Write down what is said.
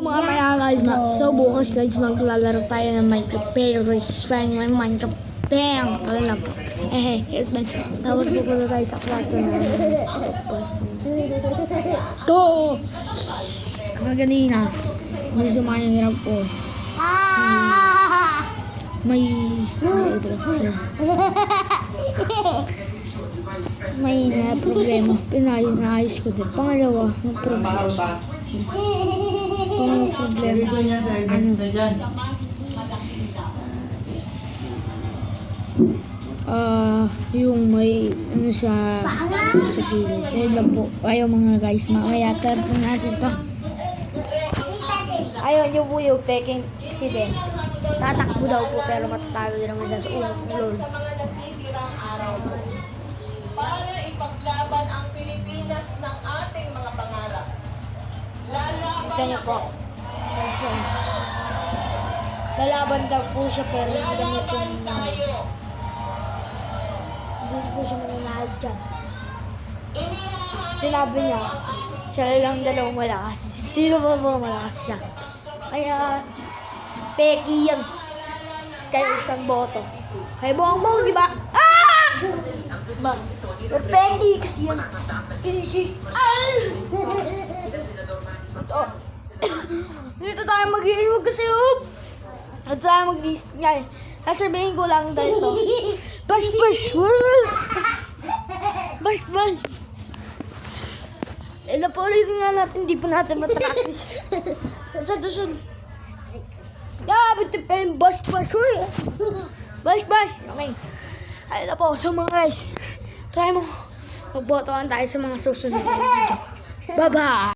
mga kaya guys, so bukas guys maglalaro tayo ng Minecraft Paris Minecraft Bang! Ano na po? Yes man. Tapos pupunta tayo sa kwarto na to! Kanina, hindi sumayang po. May problema. Pinaayos ko din. Pangalawa, yung problema. Yung may ano sa gilid. Ayun lang po. Ayaw mga guys, mamaya tarpon natin to. Ayaw nyo po yung peking accident. Tatakbo daw po pero matatalo din naman siya sa ulo. Para ipaglaban ang Pilipinas ng ating mga pangarap. Ito niyo po. Lalaban daw po siya pero hindi daw po siya mananahal dyan. Sinabi niya, siya lang dalawang malakas. Hindi naman po malakas siya. Kaya, peki yan. Kayo isang boto. Kaya Bongbong, di ba? Peki kasi yan. Peki. Dito tayo mag-iiwag kasi dito tayo mag-iiwag. Sasabihin ko lang dahil to. Bash! Bash! Napaulitin nga natin, hindi pa natin matractis. Saan? Ito pa yung bash! Bash! Okay. Ayun na po. So mga guys, try mo. Magbotohan tayo sa mga susunod na video. Bye-bye!